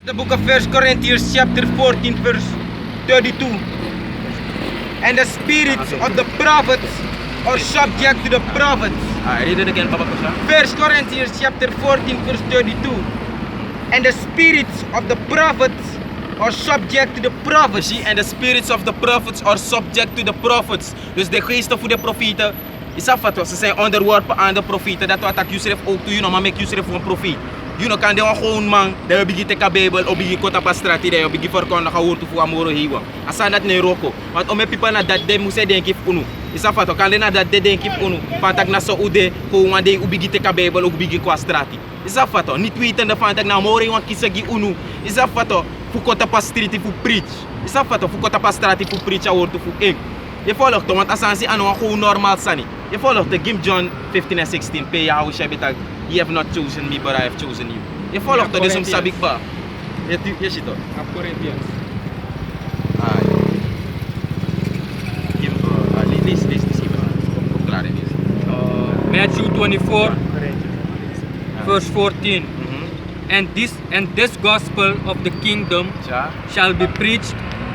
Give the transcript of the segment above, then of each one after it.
The book of 1 Corinthians chapter 14 verse 32. And the spirits of the prophets are subject to the prophets. Read it again, Papa Pasha. 1 Corinthians chapter 14 verse 32. And the spirits of the prophets are subject to the prophets. Zie, en de spirits of the prophets are subject to the prophets. Dus de geesten voor de profeten, is afvat, ze zijn onderworpen aan de profeten. Dat wat ik Yusuf ook toe, maar make Yusuf een profeet. Kan de gewoon man, dat begin te ka Bijbel, of begin kota pa strati, dat begin verkondigen woord voor amoro hiwa. Asan dat ne roko. Want om people na dat de moest denken unu. Is afvat, kan de na dat de denken unu. Fantak na so ude, ko wande ubigi te ka Bijbel, ook begin kwa strati. Is afvat, niet weten de fantak na mori wan kisagi unu. Is afvat, fu kota pa strati fu preach. Is afvat, fu kota pa strati fu preach a woord fu eng. Je volgt toch, want asan si ano gewoon normaal sani. Je volgt de Gim John 15 and 16. Pay ya how shabit. You have not chosen me, but I have chosen you. Je volgt toch, dus om sabik ba. Je ziet toch? Corinthians. Lees klaar in is. Matthew 24, verse 14. And this gospel of the kingdom Ja. shall be preached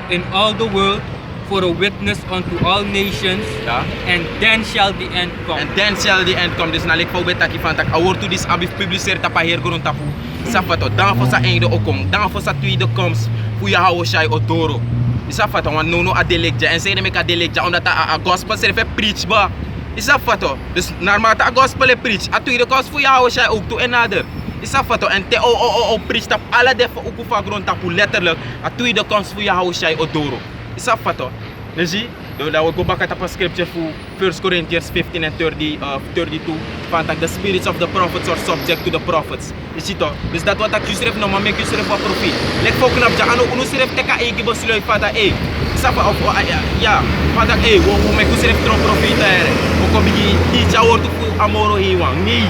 in all the world for a witness unto all nations, Ja. and then shall the end come. And then shall the end come. Dus na lek pau betaki fantak. Awor to this abif publiceer tapa hier grond tapu. Safato, dan voor sa einde okong, dan voor sa tweede komst, voor je hou shai odoro. Safato, want no adelegja. En zei me adelegja, omdat a gospel serve preach ba. Safato, dus naarmate a gospel e preach, a tweede komst voor je hou shai ook to another. Safato, en te preach tap alle defa ook van grond tapu letterlijk, a tweede komst voor je hou shai odoro. Safato, dus zie. That we go back at the scripture for 1 Corinthians 15 and 32. Fantak, the spirits of the prophets are subject to the prophets. You see toch? Dus dat wat ik Yusuf no, maar make Yusuf een profeet. Lek voor knap ja, ano unu siref teka egi bosiloi fata Sapa of ja, fantak wo make Yusuf tron profeet ere. Wo ko bigi teach word to amoro hiwang. Nee.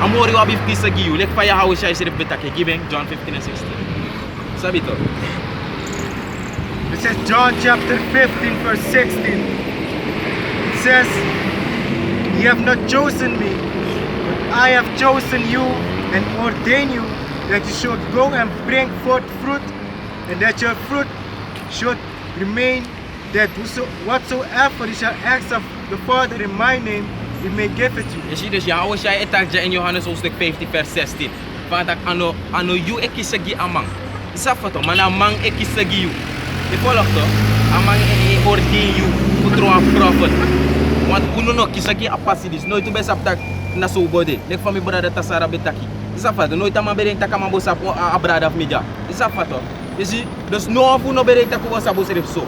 Amoro wa bif kisagiu. Lek fa ya hawo shay siref betake giving John 15 and 16. Sabi to. It says John chapter 15 verse 16. It says, "You have not chosen me, but I have chosen you and ordained you that you should go and bring forth fruit, and that your fruit should remain, that whatsoever you shall ask of the Father in my name, he may give it to you." Je ziet dus Yahweh zei etakja in Johannes hoofdstuk 15 vers 16. Fantak ano you ekisagi amang. Safato, mana mang ekisagi you. Je volgt toch? Amang ordain you putro a prophet. Want uno no kisagi apasidis. Nooit best aptak na so body. Lek fami brada tasara betaki. Safato, nooit ama bereng takama bosa a brada of media. Safato. Je ziet, dus no fu no bereng taku bosa bosref so.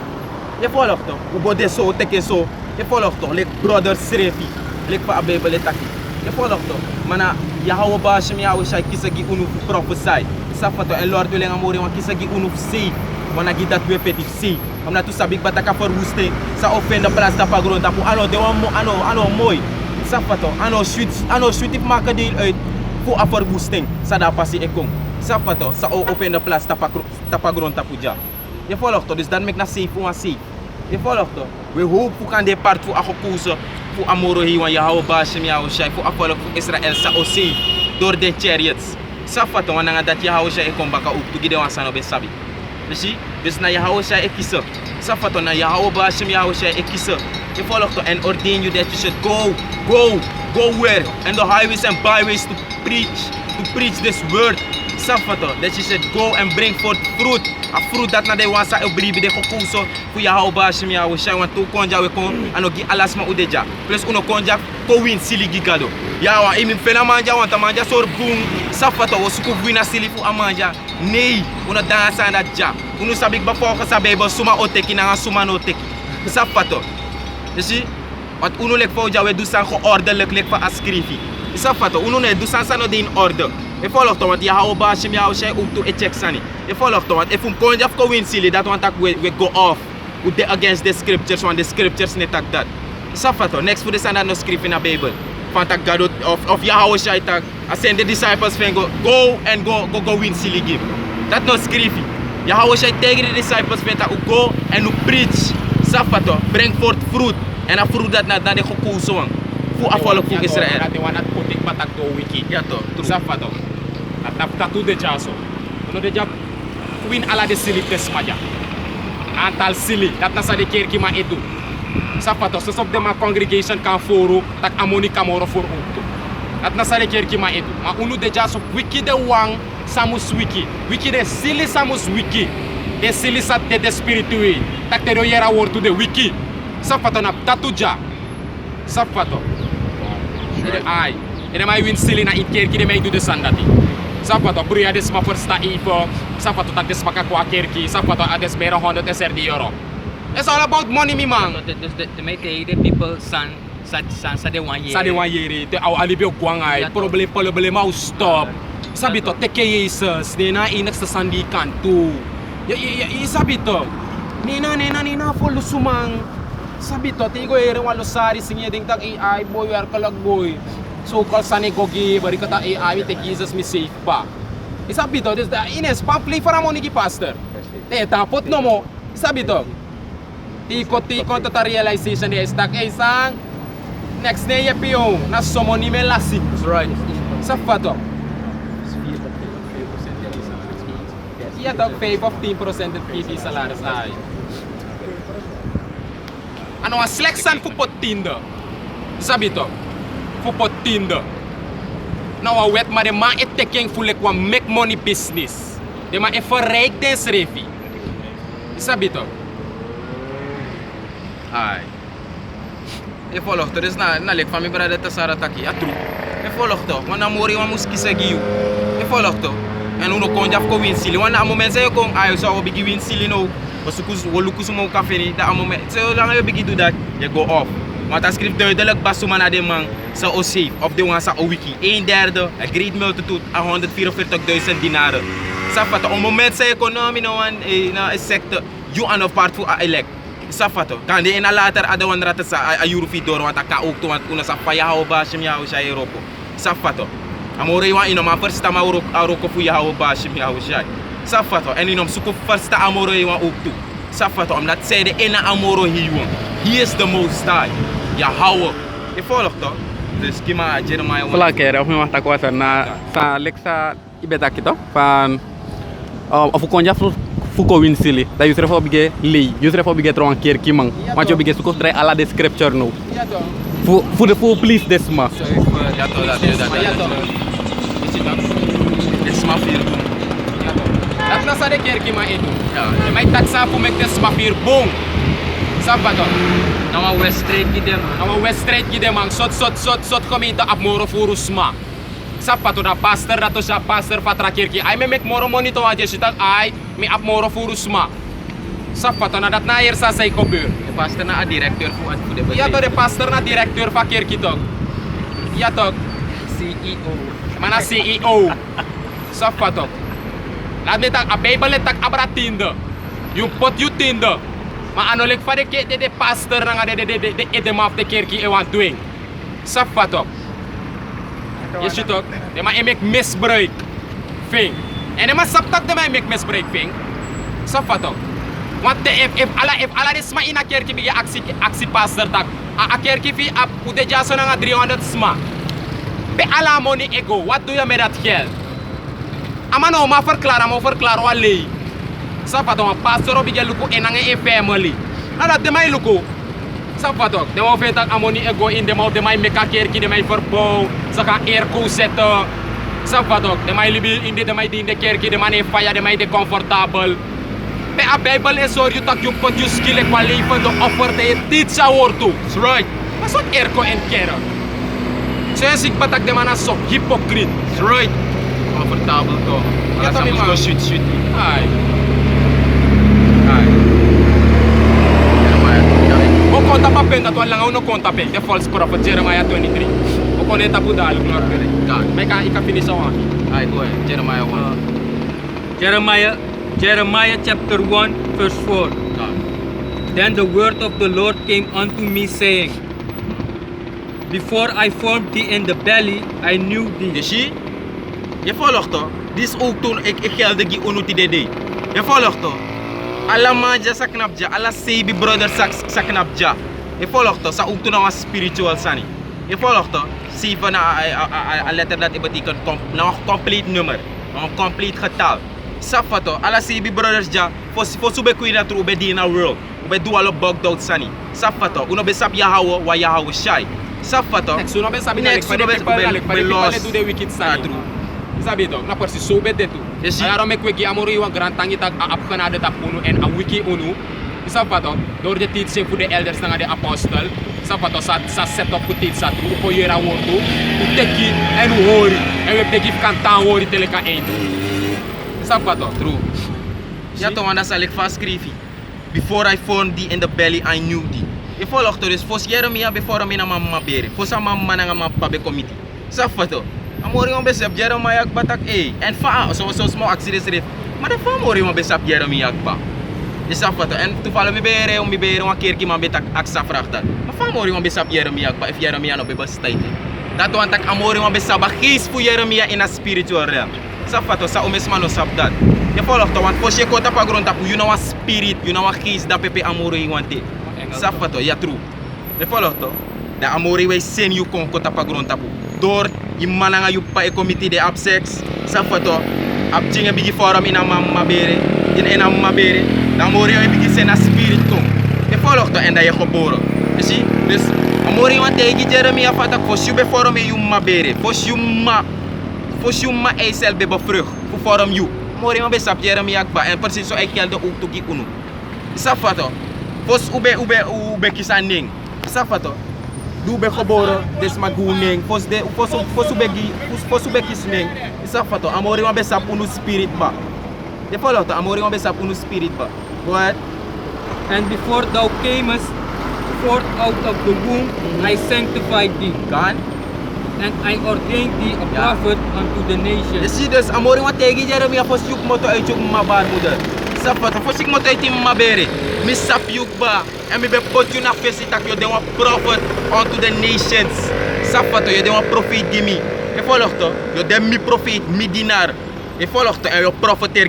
Je volgt toch? U bode so teke so. Je volgt toch? Lek brother srefi. Lek fa a Bijbel etaki. Je volgt toch? Mana Yahweh ba shem Yahweh shai kisagi unu prophesy. Safato en Lord willing amore wan kisagi unu save. Wana kita twee petit si. Omdat tu sabik bataka verwoesting. Sa offende plaats tapa grond tapu. Ano de wan ano mooi. Safato. Ano sweet maken deel uit. Voor a verwoesting. Sa da passie ekong. Safato. Sa offende plaats tapa grond tapu ja. Je volgt toch? Dus dan mek na safe voor safe. Je volgt toch? We hoop voor kan de part voor a gekozen. Voor amoro hier wan Yahweh Bashem Yahweh Shai. Voor a volk voor Israël sa o safe. Door de chariots. Safato. Wanneer dat Yahweh Shai ekong baka ook. Tugide wan sano be sabi. Dus na Yahweh Shai ekisa. Safato na Yahweh Bashem Yahweh Shai ekisa. Je volgt toch and ordain you that you should go where? And the highways and byways to preach this word. Safato, that you should go and bring forth fruit. A fruit dat na de wansa obribe de kokuso fu Yahweh Bashem Yahweh Shai want to konja we kon ano gi alasma udeja. Plus uno konja ko win sili gigado. Ya wa imi fena manja want manja sor bung. Safato wo suku wina sili fu amanja. Nee, uno dansa na ja. Uno sabik ba foka sa Bijbel suma oteki na nga suma no teki. Safato. Je zie, wat uno lek fo ja we dusan geordelijk lek fa askrifi. Safato, uno ne dusan sa no de in orde. Je volgt toch, want Yahweh Bashem Yahweh Shai ook to check sani. Je volgt toch, want if konja of ko win sili dat want we go off. We de against the scriptures, want the scriptures net tak dat. Safato, next for the sana no script in the Bible. Van tak God of Yahweh Shai tak. I send the disciples van go and go win sili game. Dat no script. Yahweh Shai tegen the disciples van tak go and preach. Safato, bring forth fruit. En a fruit dat na de gekozen wang. Voor afvallen voor Israël. Dat wana kotik batak do wiki. Ja toch. Safato. At napkatu de chaso. Uno de jab win ala de sili desmaja. Antal sili, dat nasa de kerk ma edu. Sapato, so op de ma congregation kan foro, tak amoni kamoro for ook. Dat nasa de kerk ma edu. Ma unu de jas op wiki de wang, samus wiki. Wiki de sili samus wiki. De sili sat de spiritui. Tak te royera wortu de wiki. Sapato na tatuja. Sapato. Ai. Ene mai win sili na it kerk de mai do de sandati. Sapato bria des ma firsta ifo. Sapato tak des maka kwa kerki. Sapato ades mera 100 euro. It's all about money, mi man. Dus de meeste people sa de one year. Sa de wan yeri, te au alibio kwang ay, problema au stop. Sabi to, teke Jesus, nena inak sa sandi kantu. Sabi to, nena follow sumang. Sabi to, tigo ere walo sari singe ding tak AI boy, wer kalag boy. So call sani gogi, bari kata AI, teke Jesus mi safe pa. Sabi to, this the ines pa play for amoni ki pastor. Te tapot no mo, sabi to. Tikot tota realization dia stak isang next day pio na somoni melasi. That's right. Safato. Ja toch 5 of 10% het PP salaris ay. Ano ang seleksan fu potindo. Sabi to. Fu potindo. Nou a wet maar de ma et taking fu like one make money business. De ma e verrijk des refi. Sabi to. Ai. E volg to, dus na lek van mijn brada te Sara taki, ja true. E volg to, want dan mori wan muski segi you. E volg to. En uno kon jaf ko win sili, want na moment say kon ayo so bigi win sili no. Wasukus wolukus mo cafe ni, da moment so lang yo bigi do that, you go off. Want dan schrijft duidelijk basuma na de man sa o safe of de wan sa o wiki. 1/3, a great multitude, 144.000 dinaren. Safata, op moment say economy no one na sector, you an of part for a elect. Safato, kan de ena later ada wan rata sa a Europe door want ka ook to want una sa paya ho ba shim ya ho sha Europe. Safato. Amore wa ino ma first ma Europe fu ya ho ba shim ya ho sha. Safato en ino suko first amore wa ook to. Safato om dat say de ena amoro hi won. He is the most high. Ya hawo. E volg to. Dus kima Jeremiah. Fala kera of mata ko na sa leksa ibeta kito fan of konja fuko win sili da yusre fo bige lei yusre fo bige tron ker kimang ma cho bige suko tray ala de scripture no Ja toch. fu de fu please desma Ja to dat. Ja toch. Is it dat? It's my fear. Ja toch. Dat nasa de kerk ma edu. Ja. De mai taksa fu mek des mafir bong. Sabato. Nou maar West Street gidem. Nou West Street gide man sot komita ap moro furusma. Sapato na pastor na to siya pastor patra kerki. Ay me mek moro monito aja sitak ay me ap moro furusma. Sapato na dat na hier sa say gebeur. De pastor na a directeur voor de Ja to de pastor na directeur van kerki toch. Ja toch. CEO. Mana CEO. Sapato. Laat me tak a Bible tak abratinde. Yung pot you tinde. Maar ano lek fa de pastor na nga de edem of de kerki e want doing. Sapato. Je ziet ook, de ma emek misbruik. Ving. En de ma saptak de ma emek misbruik ving. Sapat ook. Want if ala de sma in a kerki bigi aksi pastor tak. A kerki fi ap ude jaso na nga 300 sma. Be ala money ego, what do you met dat geld? Ama no ma verklaren wa lei. Sapat ook, pastor bigi luku enange e family. Nada de ma luku. Sapat ook, de ma vetak amoni ego in de ma de ma meka kerki de ma verbouw. Ze gaan airco zetten. Sapat ook, de ma libi in de ma in de kerki de ma ne faya de ma de comfortabel. Pe a Bijbel is hoor je tak je pot je skill qua leven de offer de je dit zou hoort toe. That's right. Maar zo'n airco en keren. Zoals ik batak de ma na sok, hypocriet. That's right. Comfortabel toch. Ja, Alles toch, moet man. shoot. Ay. Ai. O conta pa pen dat lang no conta pen. The false prophet Jeremiah 23. O koneta budal glor pere. God. May ka finish ako. Ai, go ahead. Jeremiah 1. Jeremiah chapter 1 verse 4. God. Then the word of the Lord came unto me saying, Before I formed thee in the belly, I knew Je thee. ziet? Je volgt toch? Dit is ook toen ik geld die unuti dede. Je volgt toch? Alla manja sa knapja, alla sebi brother sa knapja. Je volgt toch? Sa ook toen een spiritual sani. Je volgt toch? Zie van een letter dat betekent nou een compleet nummer, een compleet getal. Safato, ala si bi brothers ja, for sube kuina tru ube di na world. Ube do alo bugged out sani. Safato, uno be sap yahawo, wa yahawo shy. Safato. Next, uno be sabi na Next, like, uno be- people na like, ube people lost. do the wicked side. True. Sabi to, na persi sobe de tu. Yes, Ayaro me kwegi amori wan grand tangi tak apkanade tak unu en a wiki unu. Sabi to, door de teaching voor de elders na de apostel. Sabi to, sa set up voor teach sa tru. Upo yera wordu. Uteki en hori. En we teki kantan hori teleka ein. Sabi to, True. Ja, toch, want dat zal ik vastschrijven. Before I formed thee in the belly, I knew thee. Je volgt dus, voor Jeremia, before me na mama bere. Voor sa mama na mama pabe committee. Safato. Amori on besap Jeremia batak en fa so small accidents rif. Maar de fa mori on besap Jeremia ba. Je safato. En toevallig mi bere een keer ki man betak aksa vrachta. Maar fa mori on besap Jeremia ba if Jeremia no be bastait. Dat want tak amori on besap ba gees voor Jeremia in a spiritual realm. Safato sa omesman no sap dat. Je volgt toch, want als je kota pa grond tapu, you know a spirit, you know a geest dat pepe amore you want it. Safato, ja true. Je volgt toch? De amore wij sen you kon kota pa grond tapu. Door je mananga you pa e committee de absex. Safato, ab jinge bigi forum in a mamma bere, in a mamma bere. De amore wij bigi sen a spirit kom. Je volgt toch en dat je geboren. Je ziet? Dus amore you want tegen Jeremia fatak voor you be forum in you ma bere. Voor you ma eisel be bevrucht. Voor forum you. Mori ma be sap Jeremia ba en precies zo ik kelde ook toki unu. Safato. Fos ube kisaning. Safato. Du be geboren des maguning. Fos ube kisning. Safato. Amori ma be sap unu spirit ba. Je follow to amori ma be sap unu spirit ba. Go ahead. And before thou camest forth out of the womb, I sanctified thee, Kan? and I ordained thee a prophet unto the Je nations. ziet dus amori ma tegen Jeremia fos juk moto uit juk ma bar moeder. Safato. Fos ik moto uit die ma bere. Mi sap juk ba. En mi be put you na face it tak yo den wa prophet unto the nations. Safato. Yo den wa prophet gimi. Je volgt toch? Je den mi prophet, mi dinar. Je volgt toch? En je profeteer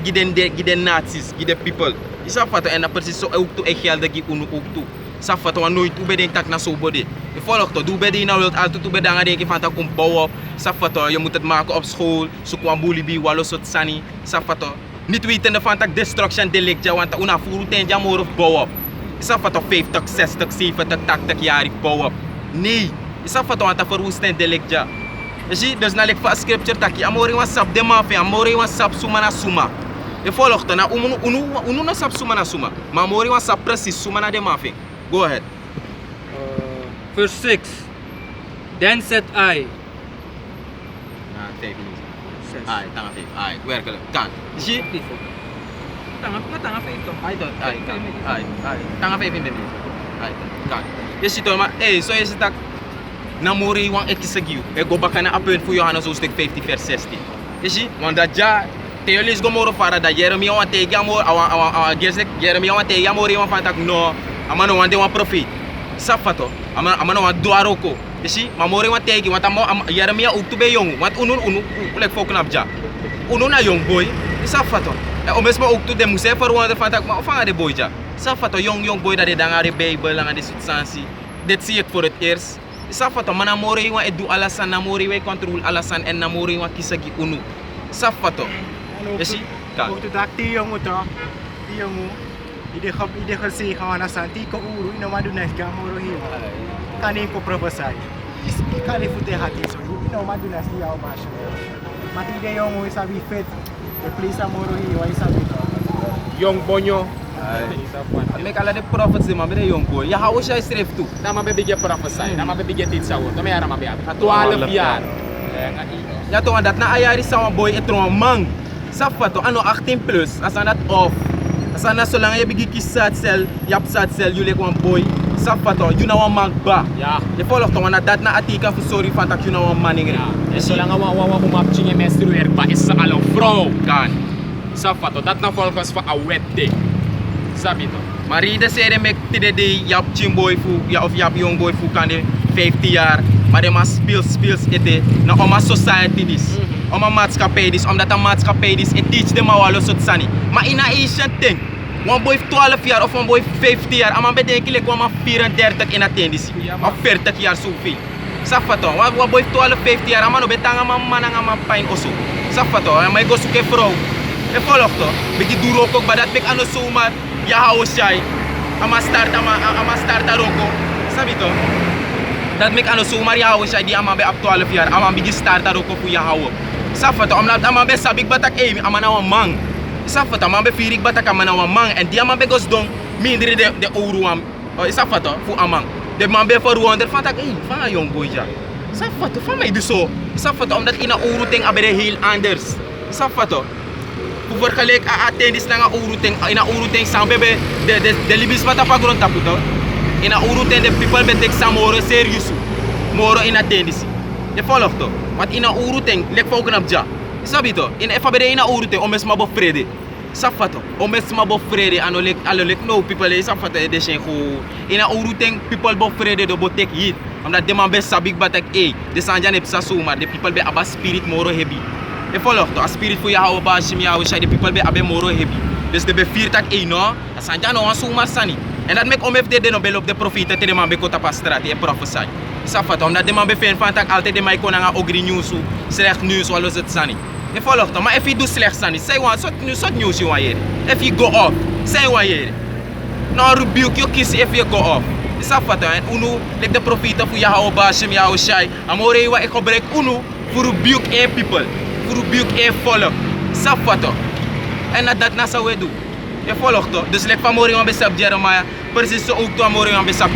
giden naties, giden people. Je safato. En dat precies zo ook toe. Ik gelde gi unu ook toe. Safato. Want nooit toe ben tak na zo body. Je volgt toch? Doe ben je nou wilt altijd toe ben dan denk je van dat komt bouwen op. Safato. Je moet het maken op school. Zoek een boelibi, walo sot sani. Safato. Niet weten van dat destruction delect. Want una furu ten jamor of bouwen op. Safato 50, 60, 70, 80 jaar bouwen op. Nee. Safato want dat verwoestend delect ja. Je ziet, dus naar de scripture taki, amori wan sap de mafe, amori wan sap suma na suma. Je volgt dan, unu na sap suma na suma, maar amori wan sap precies suma na de mafe. Go ahead. Verse 6. Then said I, Tanga 5, werkelijk, kan. Je ziet, tanga 5 in de kan. Je ziet toch, maar, zo is het dat. Namori wan ekisegiu. E go baka na apunt voor Johannes hoofdstuk 15 vers 16. Je ziet, want dat ja, theolis gomoro fara dat Jeremia wan tegen amor, Jeremia wan tegen amor wan van tak no, amano wan de wan profeet. Safato, amano wan duaroko. Je ziet, maar mori wan tegen, want Jeremia ook toe bij jong, want unu, lek fok knap ja. Unu na jong boy, safato. En omes maar ook toe de moest verwonderen van tak, maar of de boy ja. Safato, jong boy dat de dan aan de Bijbel, aan de substantie. Dit zie ik voor het eerst. Safato, maar namori wan edu alasan, namori wan control alasan en namori wan kisagi unu. Safato. Je ziet, kan. Ook dat die jongen toch? Die jongen. Ide kasi kawana santi ko uru ino madu nes ga moro hiyo. Kani ko prophesy. Kali fute hati so ino madu nes dia o basho. Mati de jongen sabi fit. The place amoro hiyo ay sabi to. young bonyo. Mek ala de prophets de man, ben een jong boy. Ja, hou jij schrijft toe. Na mabibigye prophesy, na mabibigye teach sa wo. Tama yara mabiya. 12 jaar. Ja, toch, dat na ayari sa een boy etron man. Safato, ano 18 plus, asan dat off. Asan na so lang je bigi kisat sel, yap sat sel, you like one boy. Safato, you know one man ba. Ja. Je volgt toch, want dat na atika voor sorry van dat you know one man ingre. En zolang we umapchinge mestru erba is sa along vrouw. Kan. Safato, dat na volgens van a wet day. Sabi to. Maar iedereen zei de mek tide de yap boy fu, ja of yap young boy fu kan de 15 jaar. Maar de mas speels ete na oma society dis. Oma maatschappij dis, omdat een maatschappij dis, het teach dem al wat soort sani. Maar in een Asian thing, one boy 12 jaar of one boy 15 jaar, ama bedenken like one 34 in attendis, of 40 jaar zoveel. Safato, one boy 12, 15 jaar, ama no betanga man nga man pijn osso. Safato, ama go zoeken vrouw. Je volgt toch? Bigi duro ook maar dat mek ano zomaar ja hou shai. Ama start roko. Sabi toch? Dat mek ano zomaar ja hou shai die ama be op 12 jaar. Ama bigi start roko voor ja hou. Safa toch? Omdat ama be sabik batak ama na een man. Safa toch? Ama be firik batak ama na een man en die ama be gos dong minder de ouro am. Safa toch? Voor amang. De man be voor wonder van tak van jong boy ja. Safa toch? Van mij dus zo. Safa toch? Omdat in een ouro ting abere heel anders. Safa toch? Voor gelijk attendis na nga uruting ina uruting sang bebe de libis mata pa grond taputo ina uruting de people be tek samoro serious moro ina attendis de volg to wat ina uruting lek fok na bja sabi to in efa bede ina uruting o mes mabo frede safato o mes mabo frede ano lek no people e safato de shen ko ina uruting people bo frede do bo tek hit omdat de man be sabik batak de sanja ne psa suma de people be aba spirit moro heavy. Je volgt toch? Als spirit voor jou op als je jou zei de people be abe moro heavy. Dus de be vier tak no, asanja no asu marsani. En dat mek om heeft de nobel op de profita te de man be kota pastrat e profesai. Safat omdat de man be fan van tak altijd de mai konanga ogri news slecht nieuws alles het sani. Je volgt toch? Maar if you do slecht sani, say one sort news you want if you go off, say one here. No rebuke you kiss if you go off. Safat en unu like de profita voor jou op als je jou zei. Amore wa ik gebruik unu voor rebuke e people. Rebuke en volk. Safato. En dat nasa we doen. Je volgt toch? Dus like van morgen aan besap Jeremiah. Precies zo ook toen morgen aan besap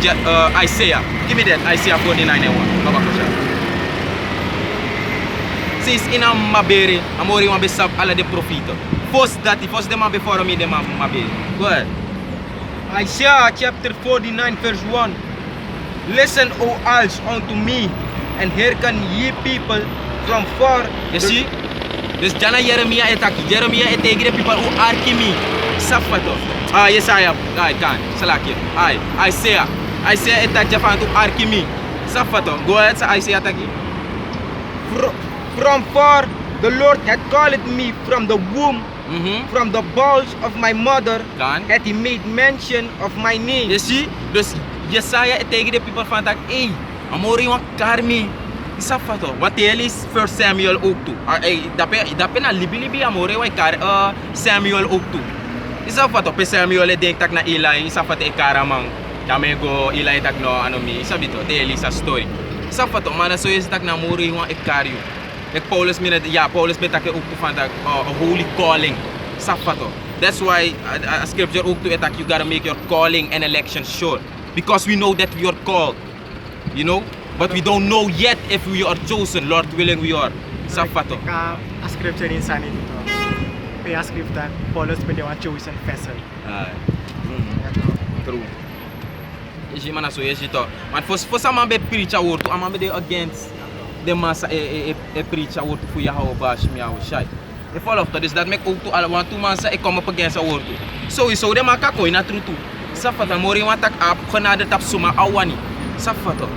Isaiah. Give me that. Isaiah 49 and 1. Baba Kusha. Sinds in een mabere. Aan morgen aan besap alle de profieten. First that. First de man before me de man mabere. Go ahead. Isaiah chapter 49 verse 1. Listen, O ears, unto me, and hearken ye people from far. You see? Dus jana Jeremiah etaki. Jeremiah etegi de people who arkimi. Safato. Yesaya. Ai kan. Salaki. Isaiah. Isaiah etaki fan to arkimi. Safato. Go ahead sa Isaiah etaki. From far the Lord had called me from the womb. From the bowels of my mother Kan. had he made mention of my name. You see? Dus Yesaya etegi de people van tak. Amori wan karmi. Safato. Wat ele is 1 Samuel ook toe. Dape na libi amore wa kar Samuel ook toe. Safato pe Samuel e denk tak na Eli, safato e karamang. Kame go Eli tak no ano mi. Sabito te ele sa story. Safato mana so is tak na more wa e kario. Ek Paulus mina ja Paulus betake ook toe van tak a holy calling. Safato. That's why a scripture ook toe etak you gotta make your calling and election sure. Because we know that we are called. You know? But we don't know yet if we are chosen. Lord willing we are. Safato. A scripture in sanity to. Kaya scripture, Paulus be the one chosen vessel. True. Is je man so is to. Maar for some be preach a word, am be against the massa preach a word for jou bash me jou shy. The follow up dus dat make ook to want two massa come up against a word. Sowieso de maka ko ina true to. Safato mori want tak up genade tap suma awani. Safato.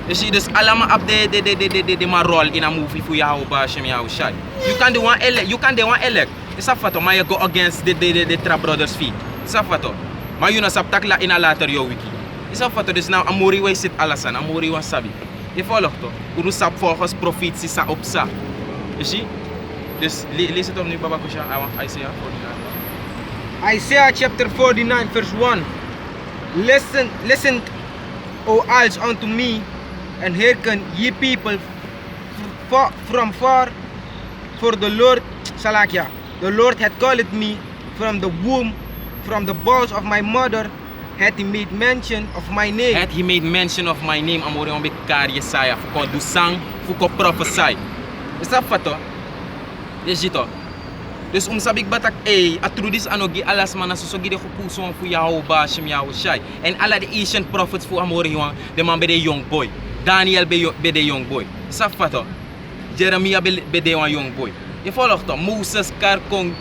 Dus allemaal op de maar rol in een movie voor jou bash me jou shy. You can do one elect. Safato maar je go against the Trap Brothers fee. Safato. Maar je no sap takla in a later yo wiki. Safato dus nou amori wij zit alasan, amori wan sabi. Je volgt toch? Uru sap volgens profetie sa opsa. You see? Dus lees het opnieuw Baba Kusha. I want Isaiah 49. Isaiah chapter 49 verse 1. Listen, O ears, unto me, and hearken ye people from far, for the Lord Salakia. The Lord had called me from the womb, from the bowels of my mother, had he made mention of my name. Had he made mention of my name, amore on bekar Yesaya, fuko do sang, fuko prophesy. Is dat fato? Dito. Dus sabik batak atrudis anogi alas mana sosogi de kupuso fu yaho ba shim yaho shai. And alla the ancient prophets fu amore yuan, the man be the young boy. Daniel be the young boy. Safato. Jeremiah be the young boy. Je volgt toch? Moses, Karkong,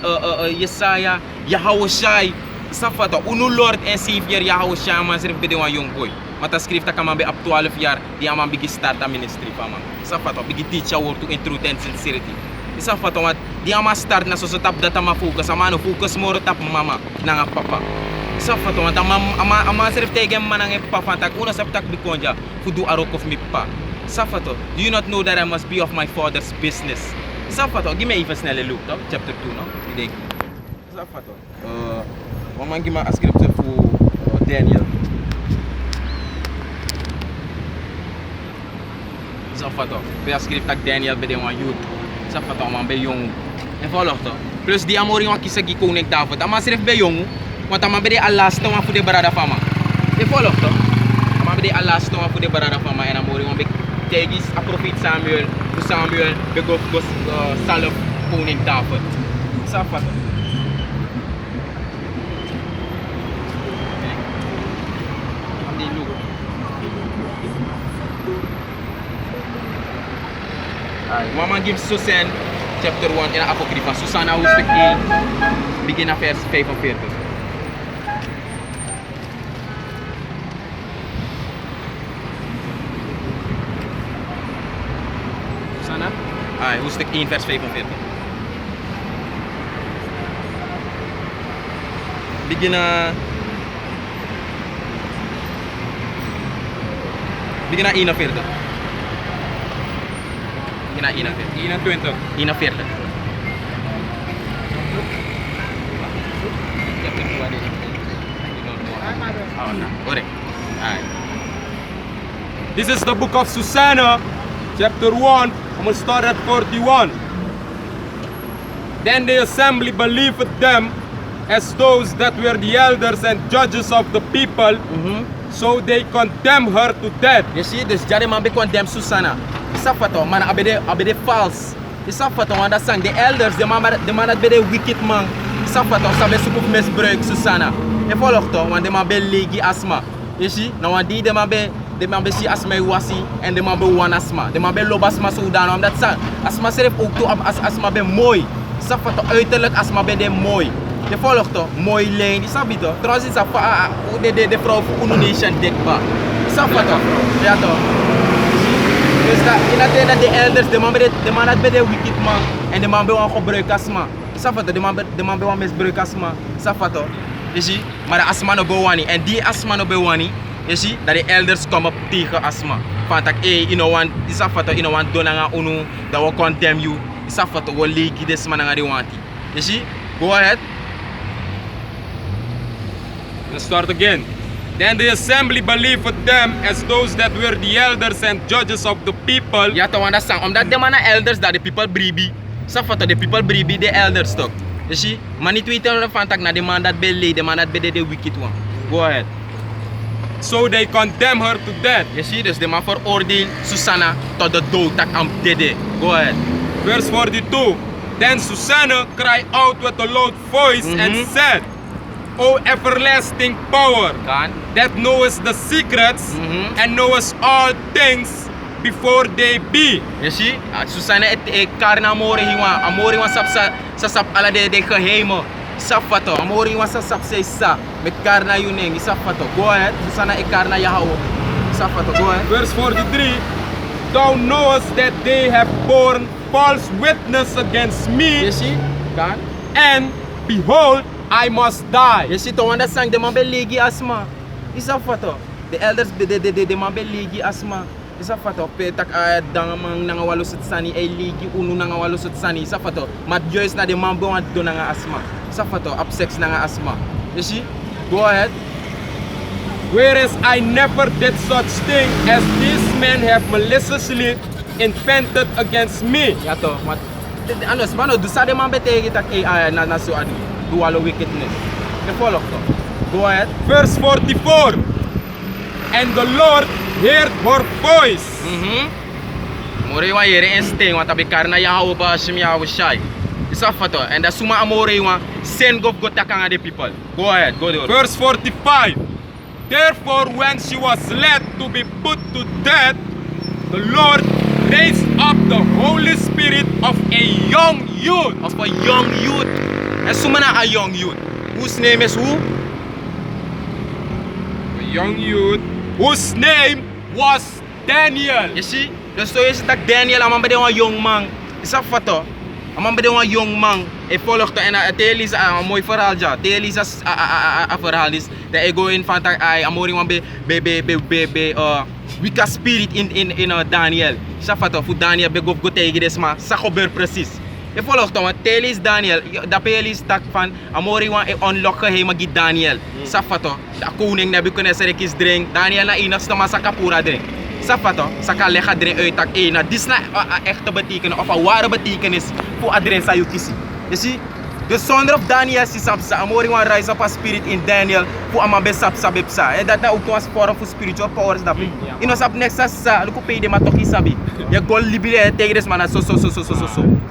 Yesaya, Yahushai. Safato. Unu Lord en Savior Yahushai man schreef be the young boy. Maar dat schreef dat man be op 12 jaar die man bigi start a ministry pa man. Safato. Bigi teach a word to in truth and sincerity. Safato wat di ama start na so tap data ma focus ama no focus more tap mama nanga papa. Safato wat ama serif tegen manang papa tak una sap tak bikonja fu do arok of mi pa. Safato, do you not know that I must be of my father's business? Safato, give me even snelle look, chapter 2 no? Isa fato. Mama gima a scripture voor Daniel. Isa fato. Pe a script tak Daniel be de wan youth. Isa fato man be jong. En volg to. Plus die amori wan kisa gi koning David. Ama sref be jong. Want ama be de alaste wan voor de brada fama. En volg to. Ama be de alaste wan voor de brada fama en amori wan be tegis a profeet Samuel. Voor Samuel be go salf koning David. Isa fato. Mama gives Susan chapter 1 in Apocrypha. Susanna hoofdstuk 1 begin vers 45. Susanna? Hoofdstuk 1 vers 45. Begin na 41. Begin na 41. 41. This is the book of Susanna, chapter 1. I'm going to start at 41. Then the assembly believed them as those that were the elders and judges of the people. So they condemned her to death. You see, this jadi man be condemn Susanna. Isa fato man abede false. Isa fato understand the elders the man abede wicked man. Isa fato sabe suku misbruik Susanna. E volg to want de man be legi asma. You see, nou want die de man be si asma wasi en de man be wan asma. De man be lob asma so dan omdat sa asma serf ook toe asma be mooi. Isa fato uiterlijk asma be de mooi. Je volgt toch? Mooi lijn, is dat toch? Trouwens is dat de vrouw voor Indonesian dekbaar. Is dat toch? Ja toch? Dus dat in dat de elders, de man had bij de wicked man en de man bij een gebruik asma. Is dat toch? De man bij een misbruik asma. Is dat toch? Je ziet? Maar de asma no bewani en die asma no bewani, je ziet dat de elders komen tegen asma. Van tak, you know want, is dat toch? You know want donanga unu, dat we condemn you. Is dat toch? We legi des man nga die wanti. Je ziet? Go ahead. Let's start again. Then the assembly believed them as those that were the elders and judges of the people. Ja, to understand. Omdat de mannen elders dat de people bribi. Sa foto de people bribi de elders toch. You see? Maar niet weten van tak na de man dat be de man dat be de wicked one. Go ahead. So they condemn her to death. You see? Dus de man veroordeel Susanna tot de dood tak am dede. Go ahead. Verse 42. Then Susanna cried out with a loud voice and said, O everlasting power, Kan? that knowest the secrets and knowest all things before they be. You see? Susanna et karna amore hiwa. Amore hiwa sap ala de geheimen. Sap fato. Amore hiwa sap sa. Met karna yuneng. Sap fato. Go ahead. Susanna e karna yahawo. Sap fato. Go ahead. Verse 43. Thou knowest that they have borne false witness against me. You see? Kan? And behold, I must die. You see, to understand the man be legi asma. Isa fato. The elders the man be legi asma. Isa fato. Pe tak dang mang nangawalo sut sani ay legi unu nangawalo sut sani. Isa fato. Mat Joyce na de man be wan do nanga asma. Isa fato. Up sex nanga asma. You see? Go ahead. Whereas I never did such thing as these men have maliciously invented against me. Ja to. Mat ano mano do sa de man be tegi tak na so adu. Do all wickedness. The follow to. Go ahead. Verse 44. And the Lord heard her voice. Amore wa yere instinct wa tabi karna yahawo ba shim yahawo shy. Isa fato. And da suma amore wa send go takanga the people. Go ahead. Go there. Verse 45. Therefore when she was led to be put to death, the Lord raised up the Holy Spirit of a young youth. Of a young youth. And sumana a young youth. Whose name is who? A young youth whose name was Daniel. You see? Dus zo is het dat Daniel, amman bij een young man. Is dat fato? Amman bij een young man. Hij volgt en het is een mooi verhaal. Het is een verhaal. Dat hij go in van dat hij amori wan be wika spirit in Daniel. Is dat fato? Voor Daniel be go tegen des maar. Sa gebeurt precies. Je volgt toch, want Telis Daniel, dat Pelis tak van Amori wan unlocken hij magi Daniel. Safato, de koning Nebuchadnezzar is drink, Daniel na enigste maar sa kapura drink. Safato, sa kalega drink uit tak na dis na echte betekenis of een ware betekenis voor adren sa yukisi. Je ziet, the son of Daniel si sapsa, Amori wan rise up a spirit in Daniel voor amabe sapsa bepsa. En dat na ook was vorm voor spiritual powers dat be. Ino sap next sa, luko pay de ma toch isabi. Je gol libere tegen des man so.